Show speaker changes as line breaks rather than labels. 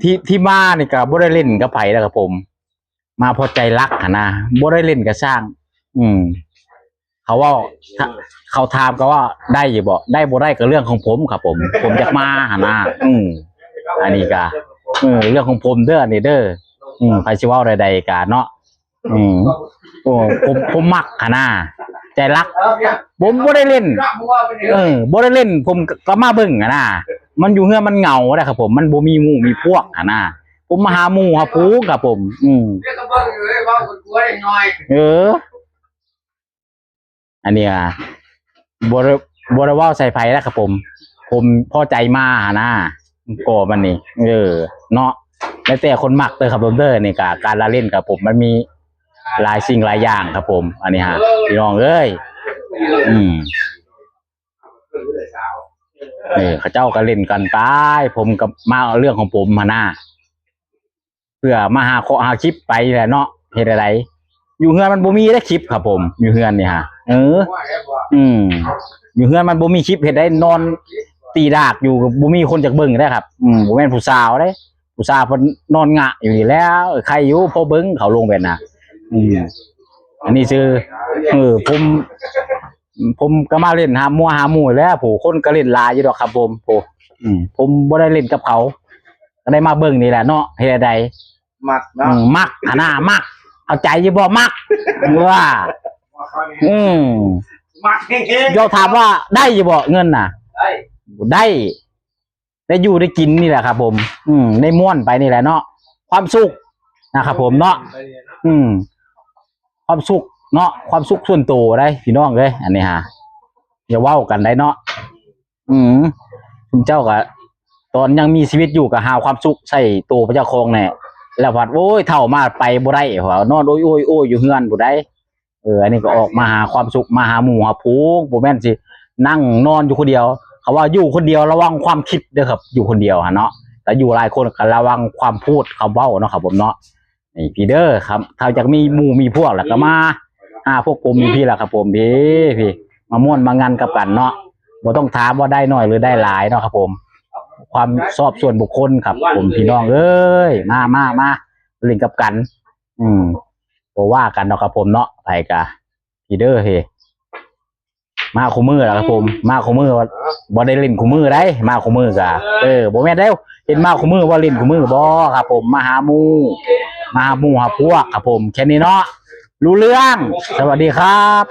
ที่ที่มานี่ก็บ่ได้เล่นกับไผแล้วครับผมมาพอใจรักนะบ่ได้เล่นกับสร้าง เขาว่าเขาถามก็ว่าได้อยู่บ่ได้บ่ได้ก็เรื่องของผมครับผมอยากมานะอันนี้ก็เรื่องของผมเด้อนี่เด้อไผสิเว้าใดๆก็เนาะโอ้ผมมักนะใจรักผมบ่ได้เล่นบ่ได้เล่นผมก็มาเบิ่งนะมันอยู่เฮือนมันเหงาได้ครับผมมันบ่มีหมู่มีพวกนะผมมาหาหมู่หาผู้ครับผมอันนี้บ่ได้ว่าใส่ไผแล้วครับผมพอใจมานะก็มันนี่เนาะแล้วแต่คนมักเด้อครับผมเด้อนี่ก็การละเล่นกับผมมันมีหลายสิ่งหลายอย่างครับผมอันนี้ฮะพี่น้องเอ้ยเขาเจ้าก็เล่นกันไปผมกับมาเอาเรื่องของผมมาหน้าเพื่อมาหาคลิปไปแหละเนาะเฮ็ดอะไรอยู่เฮือนมันบ่มีได้คลิปครับผมอยู่เฮือนนี่ฮะอยู่เฮือนมันบ่มีคลิปเฮ็ดได้นอนตีดากอยู่บ่มีคนจักเบิ่งได้ครับบ่แม่นผู้สาวเด้ผู้สาวเพิ่นนอนงะอยู่นี่แล้วใครอยู่พอเบิ่งเขาลงแบบน่ะอันนี้ชื่อผมก็มาเล่นหาหมู่แล้วผู้คนก็เล่นหลายอยู่ดอกครับผมบ่ได้เล่นกับเขาก็ได้มาเบิ่งนี่แหละเนาะเฮ็ดได้มักมักเอาใจอยู่บ่มักว่ามักเดี๋ยวถามว่าได้อยู่บ่เงินน่ะได้อยู่ได้กินนี่แหละครับผมได้ม่วนไปนี่แหละเนาะความสุขนะครับผมเนาะความสุขเนาะความสุขส่วนตัวได้พี่น้องเลยอันนี้ฮะอย่าเว้ากันได้เนาะคุณเจ้าก็ตอนยังมีชีวิตอยู่ก็หาความสุขใส่ตัวพระเจ้าคงเนี่ยแล้วพัดโอ้ยเท่ามาไปบ่ได้หัวนอนโอ้ยอยู่เฮือนบ่ได้อันนี้ก็ออกมาหาความสุขมาหาหมู่หาผู้บ่แม่นสินั่งนอนอยู่คนเดียวเขาว่าอยู่คนเดียวระวังความคิดเด้อครับอยู่คนเดียวฮะเนาะแต่อยู่หลายคนก็ระวังความพูดคำเว้าเนาะครับผมเนาะนี่พี่เด้อครับถ้าอยากมีหมู่มีพวกแล้วก็มาพวกผมมีพี่ล่ะครับผมพี่มาม่วนมางานกับกันเนาะบ่ต้องถามว่าได้น้อยหรือได้หลายเนาะครับผมความชอบส่วนบุคคลครับผมพี่น้องเอ้ยมาเล่นกับกันบ่ว่ากันเนาะครับผมเนาะไปกะพี่เด้อเฮมาคู่มือแล้วครับผมมาคู่มือบ่ได้เล่นคู่มือได้มาคู่มือกะบ่แม่นแล้วเห็นมาคู่มือว่าเล่นคู่มือบ่ครับผมมาหาหมู่หาพวกครับผมแค่นี้เนาะรู้เรื่องสวัสดีครับ